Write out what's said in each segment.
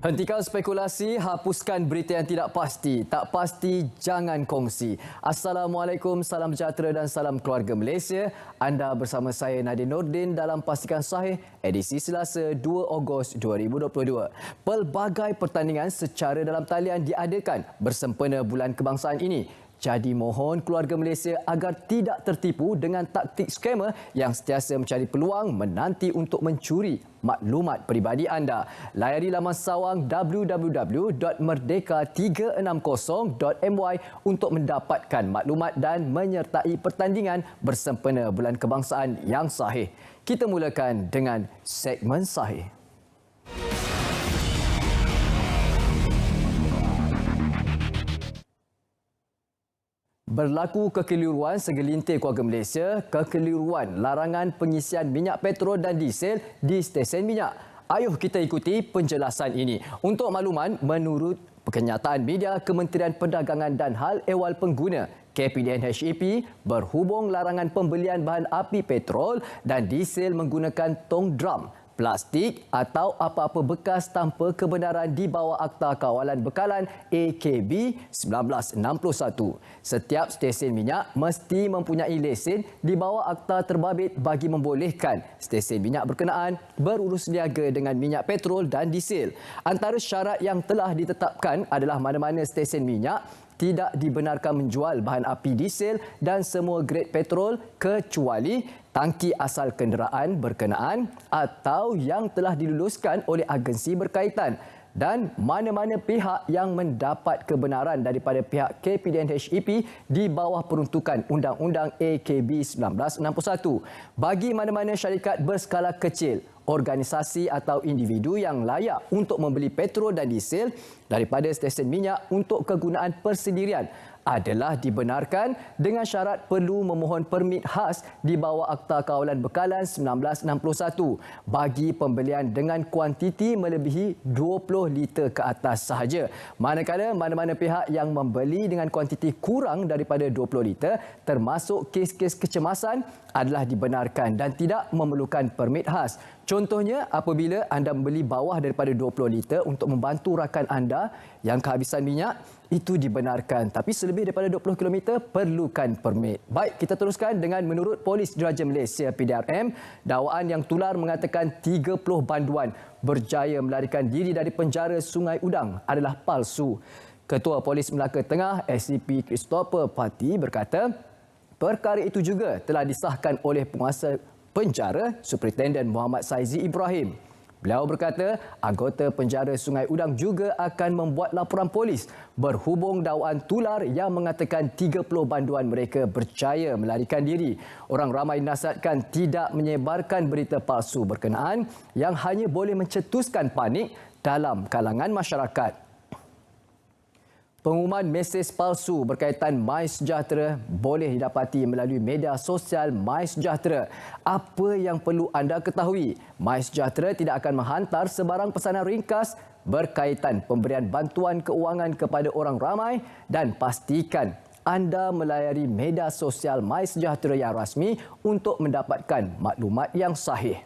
Hentikan spekulasi, hapuskan berita yang tidak pasti. Tak pasti, jangan kongsi. Assalamualaikum, salam sejahtera dan salam keluarga Malaysia. Anda bersama saya Nadine Nordin dalam Pastikan Sahih edisi Selasa 2 Ogos 2022. Pelbagai pertandingan secara dalam talian diadakan bersempena Bulan Kebangsaan ini. Jadi mohon keluarga Malaysia agar tidak tertipu dengan taktik skamer yang sentiasa mencari peluang menanti untuk mencuri maklumat peribadi anda. Layari laman sawang www.merdeka360.my untuk mendapatkan maklumat dan menyertai pertandingan bersempena Bulan Kebangsaan yang sahih. Kita mulakan dengan segmen sahih. Berlaku kekeliruan segelintir keluarga Malaysia, kekeliruan larangan pengisian minyak petrol dan diesel di stesen minyak. Ayuh kita ikuti penjelasan ini. Untuk makluman, menurut kenyataan media Kementerian Perdagangan dan Hal Ehwal Pengguna, KPDN HEP berhubung larangan pembelian bahan api petrol dan diesel menggunakan tong drum, plastik atau apa-apa bekas tanpa kebenaran di bawah Akta Kawalan Bekalan AKB 1961. Setiap stesen minyak mesti mempunyai lesen di bawah Akta Terbabit bagi membolehkan stesen minyak berkenaan berurus niaga dengan minyak petrol dan diesel. Antara syarat yang telah ditetapkan adalah mana-mana stesen minyak tidak dibenarkan menjual bahan api diesel dan semua grade petrol kecuali tangki asal kenderaan berkenaan atau yang telah diluluskan oleh agensi berkaitan, dan mana-mana pihak yang mendapat kebenaran daripada pihak KPDN HEP di bawah peruntukan Undang-Undang AKB 1961. Bagi mana-mana syarikat berskala kecil, organisasi atau individu yang layak untuk membeli petrol dan diesel daripada stesen minyak untuk kegunaan persendirian adalah dibenarkan dengan syarat perlu memohon permit khas di bawah Akta Kawalan Bekalan 1961 bagi pembelian dengan kuantiti melebihi 20 liter ke atas sahaja. Manakala mana-mana pihak yang membeli dengan kuantiti kurang daripada 20 liter termasuk kes-kes kecemasan adalah dibenarkan dan tidak memerlukan permit khas. Contohnya, apabila anda membeli bawah daripada 20 liter untuk membantu rakan anda yang kehabisan minyak, itu dibenarkan. Tapi selebih daripada 20 km perlukan permit. Baik, kita teruskan dengan menurut Polis Diraja Malaysia PDRM, dakwaan yang tular mengatakan 30 banduan berjaya melarikan diri dari penjara Sungai Udang adalah palsu. Ketua Polis Melaka Tengah SCP Christopher Pati berkata, perkara itu juga telah disahkan oleh penguasa penjara Superintendent Muhammad Saizi Ibrahim. Beliau berkata, anggota penjara Sungai Udang juga akan membuat laporan polis berhubung dakwaan tular yang mengatakan 30 banduan mereka berjaya melarikan diri. Orang ramai dinasihatkan tidak menyebarkan berita palsu berkenaan yang hanya boleh mencetuskan panik dalam kalangan masyarakat. Pengumuman mesej palsu berkaitan MySejahtera boleh didapati melalui media sosial MySejahtera. Apa yang perlu anda ketahui? MySejahtera tidak akan menghantar sebarang pesanan ringkas berkaitan pemberian bantuan keuangan kepada orang ramai, dan pastikan anda melayari media sosial MySejahtera yang rasmi untuk mendapatkan maklumat yang sahih.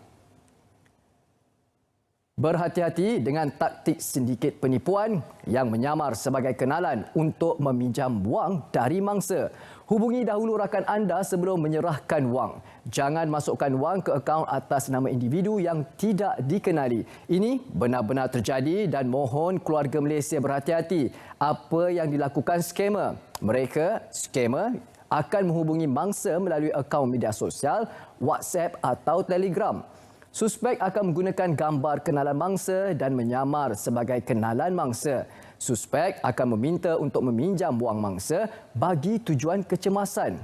Berhati-hati dengan taktik sindiket penipuan yang menyamar sebagai kenalan untuk meminjam wang dari mangsa. Hubungi dahulu rakan anda sebelum menyerahkan wang. Jangan masukkan wang ke akaun atas nama individu yang tidak dikenali. Ini benar-benar terjadi dan mohon keluarga Malaysia berhati-hati apa yang dilakukan skamer. Mereka, skamer, akan menghubungi mangsa melalui akaun media sosial, WhatsApp atau Telegram. Suspek akan menggunakan gambar kenalan mangsa dan menyamar sebagai kenalan mangsa. Suspek akan meminta untuk meminjam wang mangsa bagi tujuan kecemasan,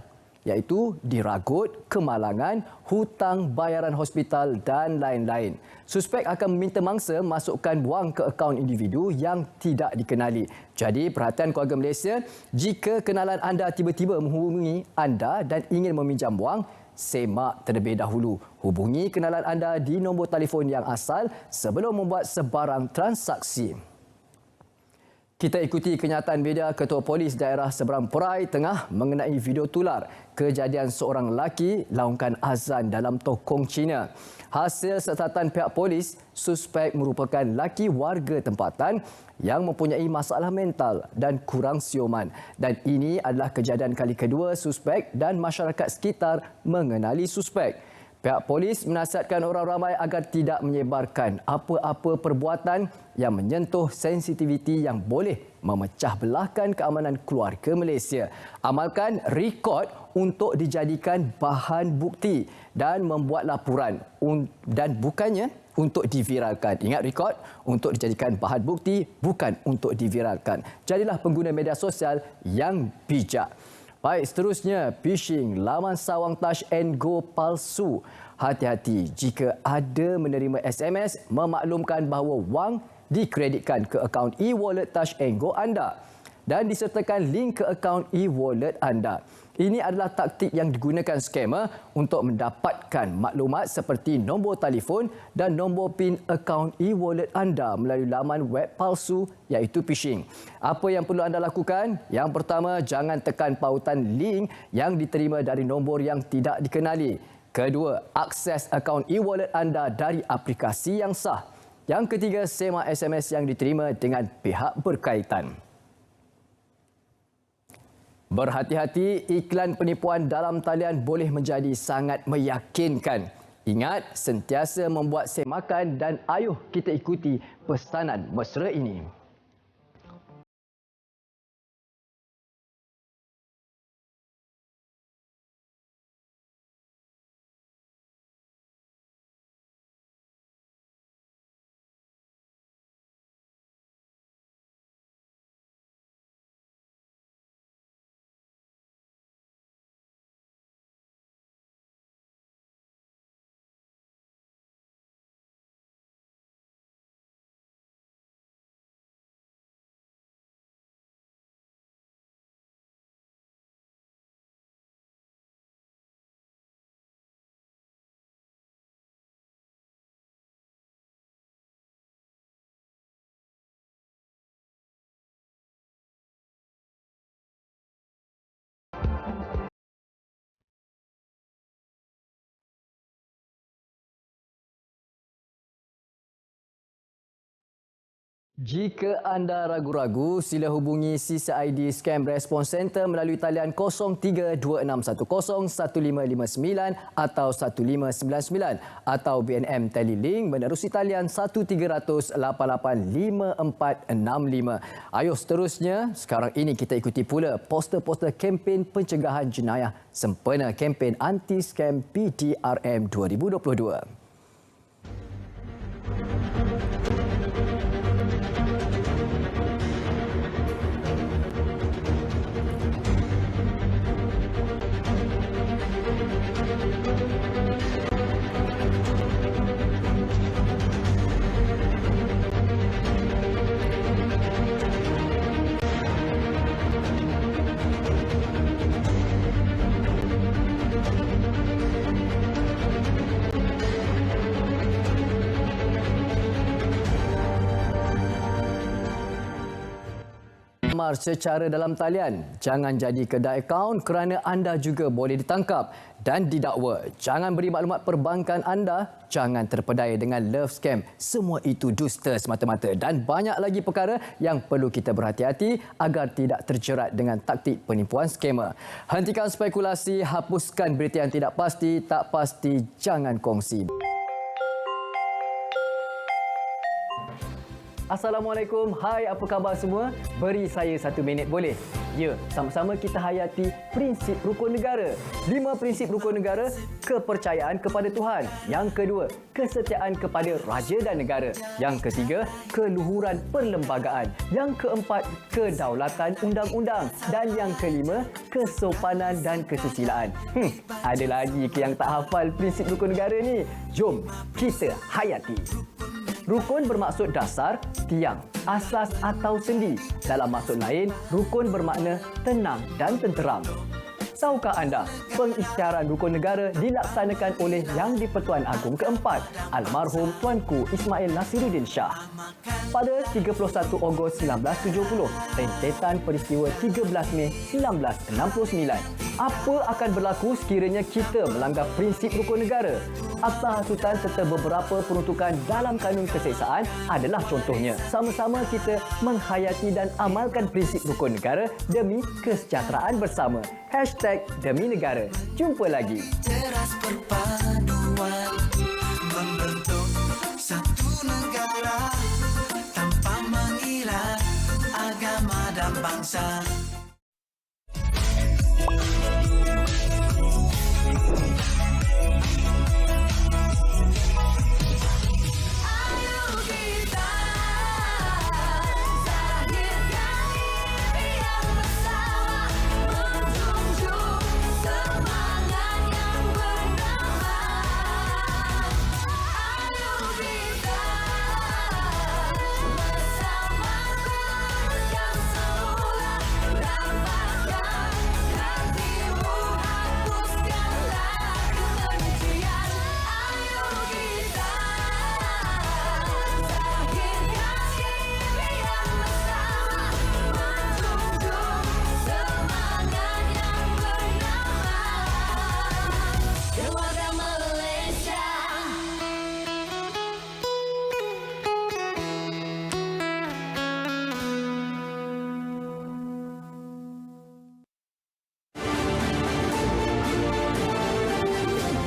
iaitu diragut, kemalangan, hutang bayaran hospital dan lain-lain. Suspek akan meminta mangsa masukkan wang ke akaun individu yang tidak dikenali. Jadi perhatian keluarga Malaysia, jika kenalan anda tiba-tiba menghubungi anda dan ingin meminjam wang, semak terlebih dahulu. Hubungi kenalan anda di nombor telefon yang asal sebelum membuat sebarang transaksi. Kita ikuti kenyataan media Ketua Polis Daerah Seberang Perai Tengah mengenai video tular kejadian seorang lelaki laungkan azan dalam tokong Cina. Hasil siasatan pihak polis, suspek merupakan lelaki warga tempatan yang mempunyai masalah mental dan kurang siuman. Dan ini adalah kejadian kali kedua suspek dan masyarakat sekitar mengenali suspek. Pihak polis menasihatkan orang ramai agar tidak menyebarkan apa-apa perbuatan yang menyentuh sensitiviti yang boleh memecah belahkan keamanan keluarga Malaysia. Amalkan rekod untuk dijadikan bahan bukti dan membuat laporan dan bukannya untuk diviralkan. Ingat, rekod untuk dijadikan bahan bukti, bukan untuk diviralkan. Jadilah pengguna media sosial yang bijak. Baik, seterusnya, phishing laman sawang Touch and Go palsu. Hati-hati jika ada menerima SMS memaklumkan bahawa wang dikreditkan ke akaun e-wallet Touch and Go anda dan disertakan link ke akaun e-wallet anda. Ini adalah taktik yang digunakan skamer untuk mendapatkan maklumat seperti nombor telefon dan nombor PIN akaun e-wallet anda melalui laman web palsu iaitu phishing. Apa yang perlu anda lakukan? Yang pertama, jangan tekan pautan link yang diterima dari nombor yang tidak dikenali. Kedua, akses akaun e-wallet anda dari aplikasi yang sah. Yang ketiga, semak SMS yang diterima dengan pihak berkaitan. Berhati-hati, iklan penipuan dalam talian boleh menjadi sangat meyakinkan. Ingat, sentiasa membuat semakan dan ayuh kita ikuti pesanan mesra ini. Jika anda ragu-ragu, sila hubungi CCID Scam Response Center melalui talian 0326101559 atau 1599 atau BNM Telelink menerusi talian 1300 885465. Ayuh seterusnya, sekarang ini kita ikuti pula poster-poster kempen pencegahan jenayah sempena kempen anti-scam PDRM 2022. Secara dalam talian, jangan jadi kedai akaun kerana anda juga boleh ditangkap dan didakwa. Jangan beri maklumat perbankan anda, jangan terpedaya dengan love scam. Semua itu dusta semata-mata dan banyak lagi perkara yang perlu kita berhati-hati agar tidak terjerat dengan taktik penipuan skamer. Hentikan spekulasi, hapuskan berita yang tidak pasti, tak pasti jangan kongsi. Assalamualaikum. Hai, apa khabar semua? Beri saya 1 minit boleh? Ya, sama-sama kita hayati prinsip rukun negara. 5 prinsip rukun negara: kepercayaan kepada Tuhan. Yang kedua, kesetiaan kepada raja dan negara. Yang ketiga, keluhuran perlembagaan. Yang keempat, kedaulatan undang-undang. Dan yang kelima, kesopanan dan kesusilaan. Ada lagi ke yang tak hafal prinsip rukun negara ni? Jom kita hayati. Rukun bermaksud dasar, tiang, asas atau sendi. Dalam maksud lain, rukun bermakna tenang dan tenteram. Tahukah anda, pengisytiharan rukun negara dilaksanakan oleh Yang di-Pertuan Agong keempat, almarhum Tuanku Ismail Nasiruddin Shah. Pada 31 Ogos 1970, rentetan peristiwa 13 Mei 1969. Apa akan berlaku sekiranya kita melanggar prinsip rukun negara? Akta hasutan serta beberapa peruntukan dalam kanun keseksaan adalah contohnya. Sama-sama kita menghayati dan amalkan prinsip rukun negara demi kesejahteraan bersama. #Demi Negara. Jumpa lagi. Teras perpaduan membentuk satu negara tanpa mengira agama dan bangsa.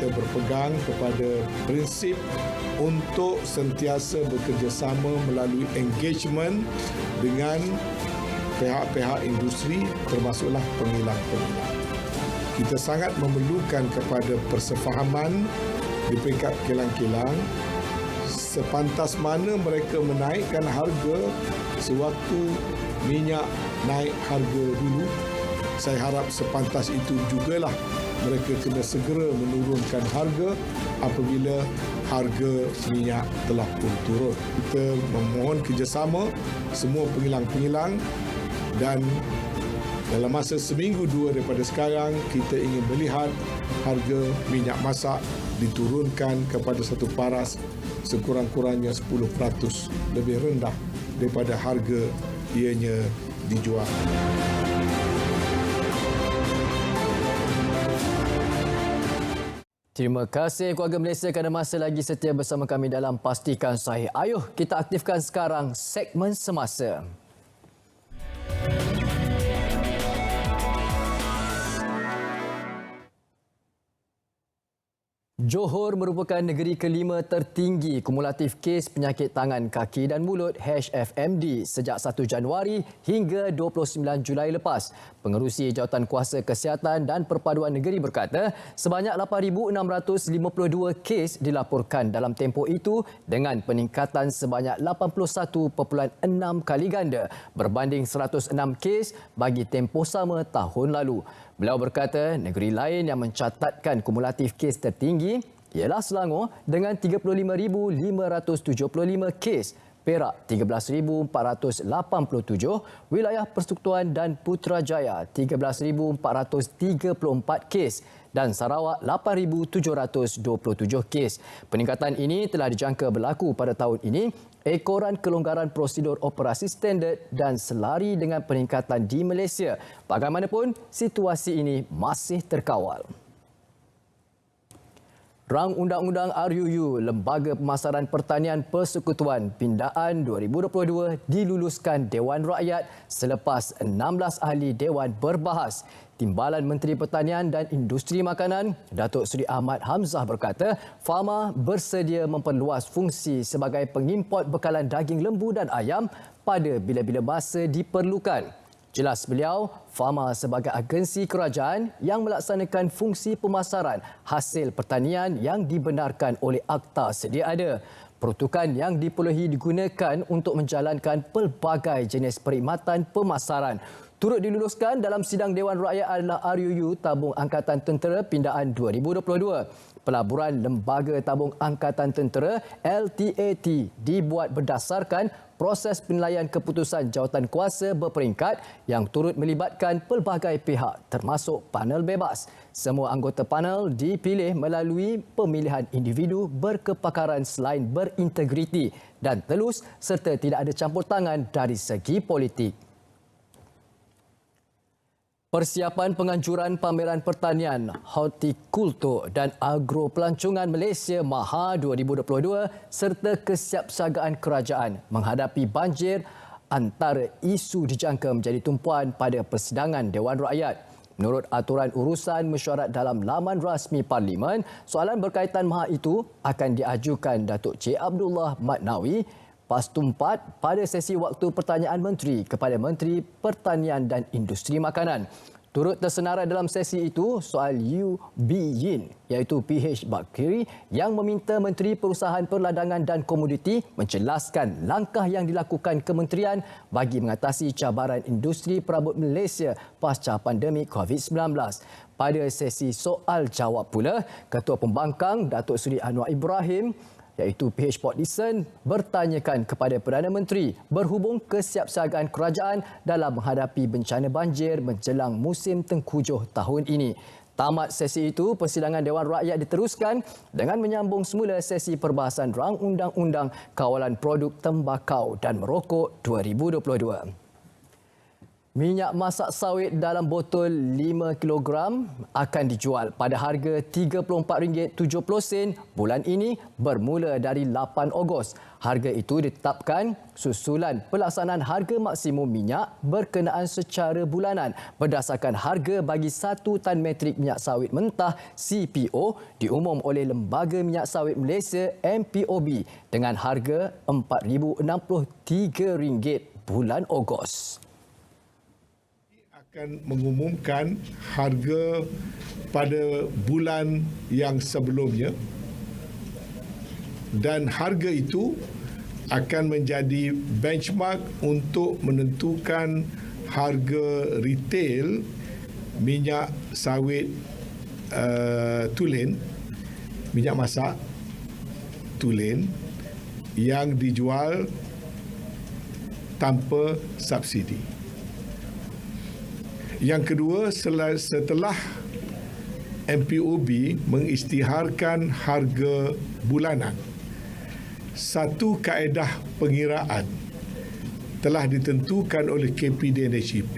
Berpegang kepada prinsip untuk sentiasa bekerjasama melalui engagement dengan pihak-pihak industri termasuklah pengilang-pengilang. Kita sangat memerlukan kepada persefahaman di peringkat kilang-kilang sepantas mana mereka menaikkan harga sewaktu minyak naik harga dulu. Saya harap sepantas itu jugalah mereka kena segera menurunkan harga apabila harga minyak telah pun turun. Kita memohon kerjasama semua pengilang-pengilang dan dalam masa seminggu dua daripada sekarang kita ingin melihat harga minyak masak diturunkan kepada satu paras sekurang-kurangnya 10% lebih rendah daripada harga ianya dijual. Terima kasih keluarga Malaysia kerana masih lagi setia bersama kami dalam Pastikan Sahih. Ayuh kita aktifkan sekarang segmen semasa. Johor merupakan negeri kelima tertinggi kumulatif kes penyakit tangan, kaki dan mulut (HFMD) sejak 1 Januari hingga 29 Julai lepas. Pengerusi Jawatankuasa Kesihatan dan Perpaduan Negeri berkata sebanyak 8,652 kes dilaporkan dalam tempoh itu dengan peningkatan sebanyak 81.6 kali ganda berbanding 106 kes bagi tempoh sama tahun lalu. Beliau berkata negeri lain yang mencatatkan kumulatif kes tertinggi ialah Selangor dengan 35,575 kes, Perak 13,487, wilayah Persekutuan dan Putrajaya 13,434 kes dan Sarawak 8,727 kes. Peningkatan ini telah dijangka berlaku pada tahun ini ekoran kelonggaran prosedur operasi standard dan selari dengan peningkatan di Malaysia. Bagaimanapun, situasi ini masih terkawal. Rang Undang-Undang RUU Lembaga Pemasaran Pertanian Persekutuan Pindaan 2022 diluluskan Dewan Rakyat selepas 16 ahli Dewan berbahas. Timbalan Menteri Pertanian dan Industri Makanan, Datuk Seri Ahmad Hamzah berkata, Fama bersedia memperluas fungsi sebagai pengimport bekalan daging lembu dan ayam pada bila-bila masa diperlukan. Jelas beliau, Fama sebagai agensi kerajaan yang melaksanakan fungsi pemasaran hasil pertanian yang dibenarkan oleh Akta Sedia Ada. Peruntukan yang diperluai digunakan untuk menjalankan pelbagai jenis perkhidmatan pemasaran. Turut diluluskan dalam sidang Dewan Rakyat adalah RUU Tabung Angkatan Tentera Pindaan 2022. Pelaburan Lembaga Tabung Angkatan Tentera LTAT dibuat berdasarkan proses penilaian keputusan jawatankuasa berperingkat yang turut melibatkan pelbagai pihak termasuk panel bebas. Semua anggota panel dipilih melalui pemilihan individu berkepakaran selain berintegriti dan telus serta tidak ada campur tangan dari segi politik. Persiapan penganjuran pameran pertanian, hortikultur dan agropelancongan Malaysia MAHA 2022 serta kesiapsiagaan kerajaan menghadapi banjir antara isu dijangka menjadi tumpuan pada persidangan Dewan Rakyat. Menurut aturan urusan mesyuarat dalam laman rasmi Parlimen, soalan berkaitan MAHA itu akan diajukan Datuk Cik Abdullah Matnawi Pastumpat pada sesi waktu pertanyaan menteri kepada Menteri Pertanian dan Industri Makanan. Turut tersenarai dalam sesi itu soal UB Yin iaitu PH Bakri yang meminta Menteri Perusahaan Perladangan dan Komoditi menjelaskan langkah yang dilakukan kementerian bagi mengatasi cabaran industri perabot Malaysia pasca pandemik COVID-19. Pada sesi soal jawab pula, Ketua Pembangkang Datuk Seri Anwar Ibrahim iaitu PH Port Dickson bertanyakan kepada Perdana Menteri berhubung kesiapsiagaan kerajaan dalam menghadapi bencana banjir menjelang musim tengkujuh tahun ini. Tamat sesi itu, persidangan Dewan Rakyat diteruskan dengan menyambung semula sesi perbahasan Rang Undang-Undang Kawalan Produk Tembakau dan Merokok 2022. Minyak masak sawit dalam botol 5 kg akan dijual pada harga RM34.70 bulan ini bermula dari 8 Ogos. Harga itu ditetapkan susulan pelaksanaan harga maksimum minyak berkenaan secara bulanan berdasarkan harga bagi 1 tan metrik minyak sawit mentah CPO diumum oleh Lembaga Minyak Sawit Malaysia MPOB dengan harga RM4,063 bulan Ogos. Akan mengumumkan harga pada bulan yang sebelumnya dan harga itu akan menjadi benchmark untuk menentukan harga retail minyak sawit tulen, minyak masak tulen yang dijual tanpa subsidi. Yang kedua, setelah MPOB mengisytiharkan harga bulanan, satu kaedah pengiraan telah ditentukan oleh KPDNHEP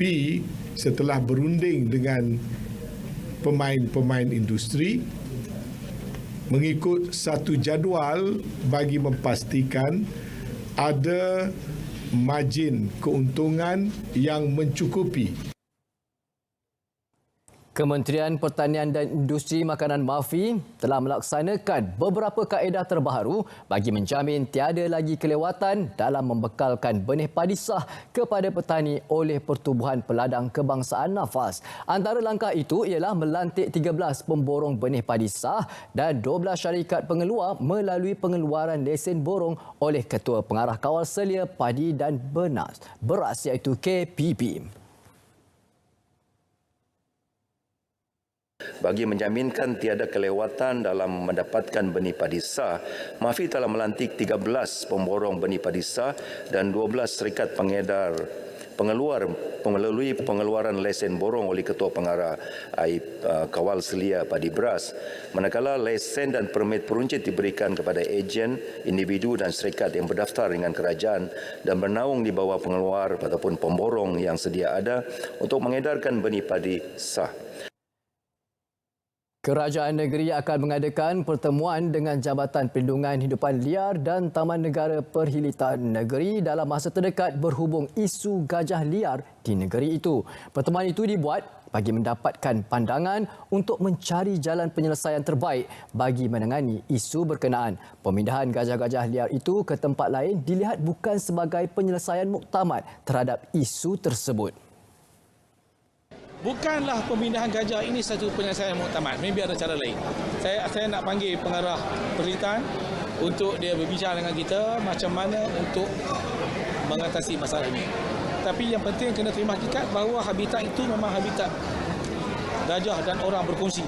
setelah berunding dengan pemain-pemain industri mengikut satu jadual bagi memastikan ada margin keuntungan yang mencukupi. Kementerian Pertanian dan Industri Makanan MAFI telah melaksanakan beberapa kaedah terbaru bagi menjamin tiada lagi kelewatan dalam membekalkan benih padi sah kepada petani oleh Pertubuhan Peladang Kebangsaan Nafas. Antara langkah itu ialah melantik 13 pemborong benih padi sah dan 12 syarikat pengeluar melalui pengeluaran lesen borong oleh Ketua Pengarah Kawal Selia Padi dan Beras iaitu KPB. Bagi menjaminkan tiada kelewatan dalam mendapatkan benih padi sah, MAFI telah melantik 13 pemborong benih padi sah dan 12 syarikat pengeluar melalui pengeluaran lesen borong oleh Ketua Pengarah Kawal Selia Padi Beras. Manakala lesen dan permit peruncit diberikan kepada ejen, individu dan syarikat yang berdaftar dengan kerajaan dan bernaung di bawah pengeluar ataupun pemborong yang sedia ada untuk mengedarkan benih padi sah. Kerajaan negeri akan mengadakan pertemuan dengan Jabatan Perlindungan Hidupan Liar dan Taman Negara Perkhidmatan Negeri dalam masa terdekat berhubung isu gajah liar di negeri itu. Pertemuan itu dibuat bagi mendapatkan pandangan untuk mencari jalan penyelesaian terbaik bagi menangani isu berkenaan. Pemindahan gajah-gajah liar itu ke tempat lain dilihat bukan sebagai penyelesaian muktamad terhadap isu tersebut. Bukanlah pemindahan gajah ini satu penyelesaian muktamad. Maybe ada cara lain. Saya nak panggil pengarah perkhidmatan untuk dia berbicara dengan kita macam mana untuk mengatasi masalah ini. Tapi yang penting kena terima hakikat bahawa habitat itu memang habitat gajah dan orang berkongsi.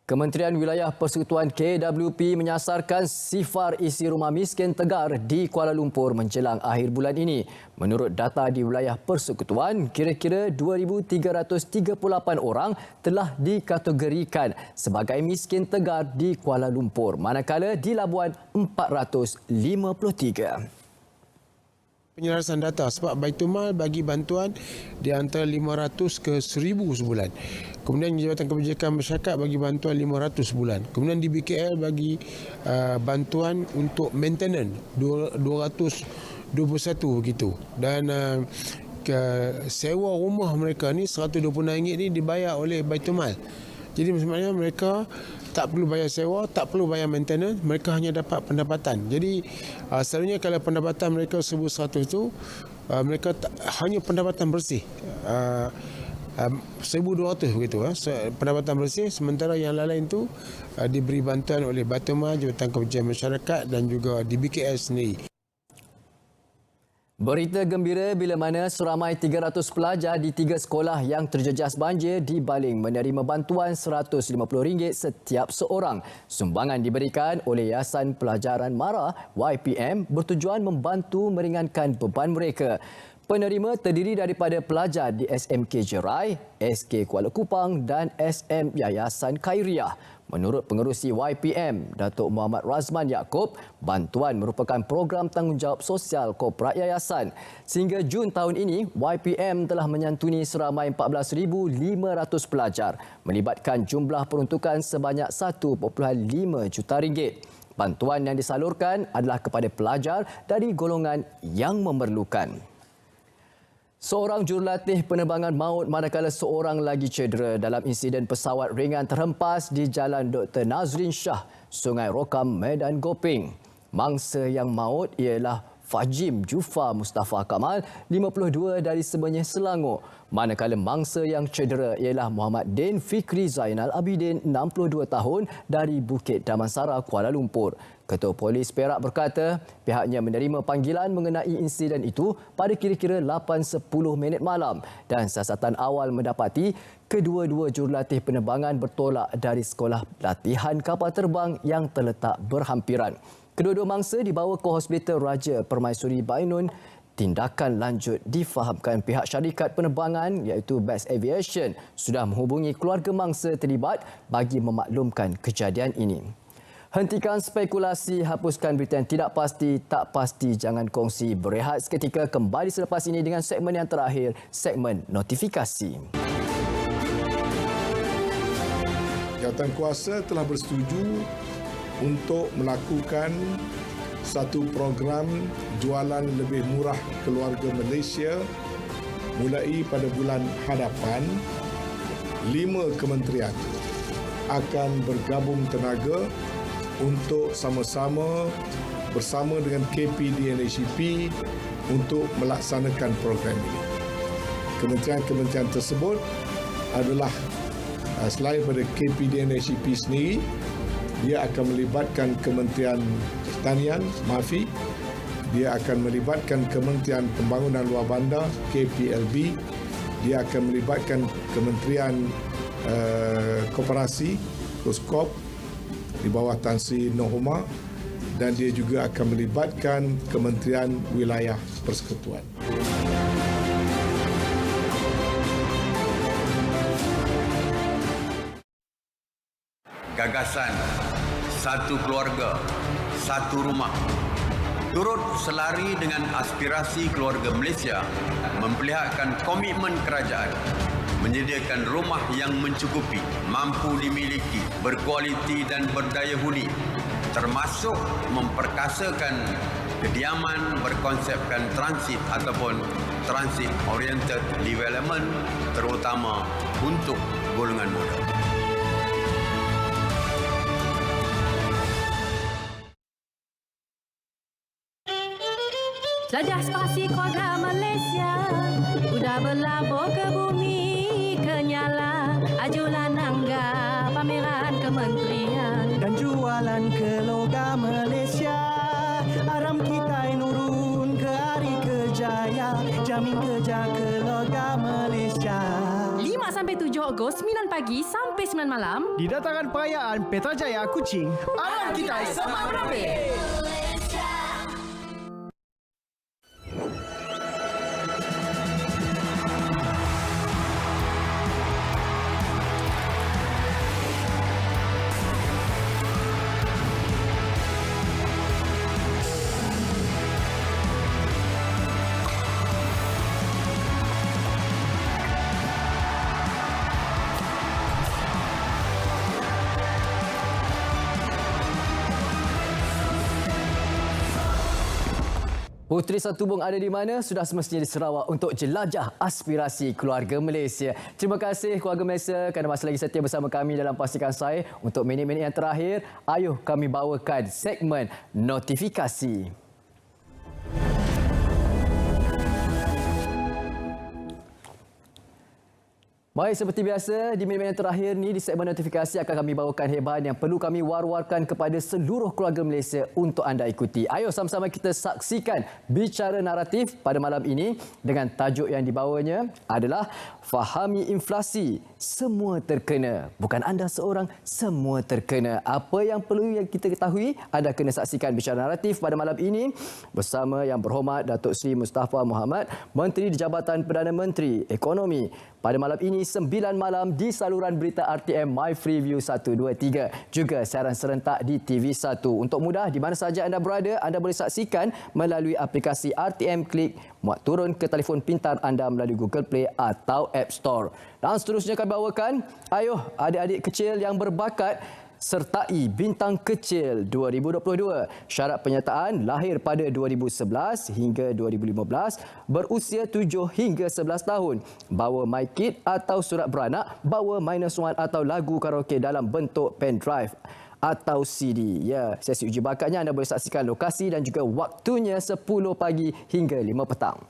Kementerian Wilayah Persekutuan KWP menyasarkan sifar isi rumah miskin tegar di Kuala Lumpur menjelang akhir bulan ini. Menurut data di wilayah persekutuan, kira-kira 2,338 orang telah dikategorikan sebagai miskin tegar di Kuala Lumpur, manakala di Labuan 453. Penyelarasan data sebab Baitulmal bagi bantuan di antara 500 ke 1000 sebulan. Kemudian Jabatan Kebajikan Masyarakat bagi bantuan 500 sebulan. Kemudian di BKL bagi bantuan untuk maintenance 221 begitu. Dan sewa rumah mereka ni RM120 ni dibayar oleh Baitulmal. Jadi sebenarnya mereka tak perlu bayar sewa, tak perlu bayar maintenance, mereka hanya dapat pendapatan. Jadi selalunya kalau pendapatan mereka 1,100 itu, mereka hanya pendapatan bersih. 1,200 begitu. Pendapatan bersih, sementara yang lain itu diberi bantuan oleh Baitulmal, Jabatan Kebajikan Masyarakat dan juga di BKL sendiri. Berita gembira bila mana seramai 300 pelajar di 3 sekolah yang terjejas banjir di Baling menerima bantuan RM150 setiap seorang. Sumbangan diberikan oleh Yayasan Pelajaran Mara YPM bertujuan membantu meringankan beban mereka. Penerima terdiri daripada pelajar di SMK Jerai, SK Kuala Kupang dan SM Yayasan Khairiah. Menurut pengerusi YPM, Datuk Muhammad Razman Yaakob, bantuan merupakan program tanggungjawab sosial korporat yayasan. Sehingga Jun tahun ini, YPM telah menyantuni seramai 14,500 pelajar, melibatkan jumlah peruntukan sebanyak RM1.5 juta. Bantuan yang disalurkan adalah kepada pelajar dari golongan yang memerlukan. Seorang jurulatih penerbangan maut manakala seorang lagi cedera dalam insiden pesawat ringan terhempas di Jalan Dr. Nazrin Shah, Sungai Rokam, Medan Gopeng. Mangsa yang maut ialah Fajim Jufa Mustafa Kamal, 52 dari Semenyih, Selangor. Manakala mangsa yang cedera ialah Muhammad Din Fikri Zainal Abidin, 62 tahun dari Bukit Damansara, Kuala Lumpur. Ketua Polis Perak berkata pihaknya menerima panggilan mengenai insiden itu pada kira-kira 8.10 minit malam dan siasatan awal mendapati kedua-dua jurulatih penerbangan bertolak dari sekolah latihan kapal terbang yang terletak berhampiran. Kedua-dua mangsa dibawa ke Hospital Raja Permaisuri Bainun. Tindakan lanjut difahamkan pihak syarikat penerbangan iaitu Best Aviation sudah menghubungi keluarga mangsa terlibat bagi memaklumkan kejadian ini. Hentikan spekulasi, hapuskan berita yang tidak pasti, tak pasti jangan kongsi. Berehat seketika, kembali selepas ini dengan segmen yang terakhir, segmen notifikasi. Jawatankuasa telah bersetuju untuk melakukan satu program jualan lebih murah keluarga Malaysia mulai pada bulan hadapan. 5 kementerian akan bergabung tenaga untuk sama-sama bersama dengan KPDNHCP untuk melaksanakan program ini. Kementerian-kementerian tersebut adalah selain pada KPDNHCP sendiri, dia akan melibatkan Kementerian Pertanian, MAFI, dia akan melibatkan Kementerian Pembangunan Luar Bandar, KPLB, dia akan melibatkan Kementerian Koperasi, KOSKOP, di bawah Tan Sri Nohoma, dan dia juga akan melibatkan Kementerian Wilayah Persekutuan. Gagasan satu keluarga, satu rumah turut selari dengan aspirasi keluarga Malaysia memperlihatkan komitmen kerajaan menyediakan rumah yang mencukupi, mampu dimiliki, berkualiti dan berdaya huni, termasuk memperkasakan kediaman berkonsepkan transit ataupun transit oriented development, terutama untuk golongan muda. Jelajah spasi keluarga Malaysia, udah berlabur ke bumi kenyala, ajulah nangga pameran kementerian dan jualan ke logam Malaysia, aram kita nurun ke hari jamin kerja keluarga Malaysia. 5 sampai 7 Ogos 9 pagi sampai 9 malam. Di dataran perayaan Petrajaya Kuching. Alam kita sama berabe. Puteri Satubong ada di mana? Sudah semestinya di Sarawak untuk jelajah aspirasi keluarga Malaysia. Terima kasih keluarga Malaysia kerana masih lagi setia bersama kami dalam Pastikan Saya. Untuk minit-minit yang terakhir, ayuh kami bawakan segmen notifikasi. Baik, seperti biasa, di minit-minit terakhir ni di segmen notifikasi akan kami bawakan hebahan yang perlu kami war-warkan kepada seluruh keluarga Malaysia untuk anda ikuti. Ayo sama-sama kita saksikan bicara naratif pada malam ini dengan tajuk yang dibawanya adalah Fahami Inflasi, Semua Terkena. Bukan anda seorang, semua terkena. Apa yang perlu yang kita ketahui? Anda kena saksikan bicara naratif pada malam ini bersama Yang Berhormat Datuk Seri Mustafa Mohamed, Menteri di Jabatan Perdana Menteri Ekonomi. Pada malam ini 9 malam di saluran berita RTM My Freeview 123. Juga siaran serentak di TV1. Untuk mudah, di mana saja anda berada, anda boleh saksikan melalui aplikasi RTM Klik, muat turun ke telefon pintar anda melalui Google Play atau App Store. Dan seterusnya kami bawakan, ayuh adik-adik kecil yang berbakat sertai Bintang Kecil 2022. Syarat penyertaan lahir pada 2011 hingga 2015, berusia 7 hingga 11 tahun. Bawa My Kit atau surat beranak, bawa -1 atau lagu karaoke dalam bentuk pendrive atau CD. Ya, sesi uji bakatnya anda boleh saksikan lokasi dan juga waktunya 10 pagi hingga 5 petang.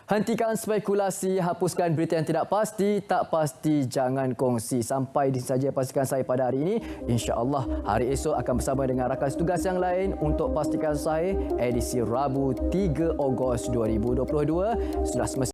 Hentikan spekulasi, hapuskan berita yang tidak pasti, tak pasti jangan kongsi. Sampai di saja Pastikan Saya pada hari ini. InsyaAllah hari esok akan bersama dengan rakan tugas yang lain untuk Pastikan Saya edisi Rabu 3 Ogos 2022. Sudah semestinya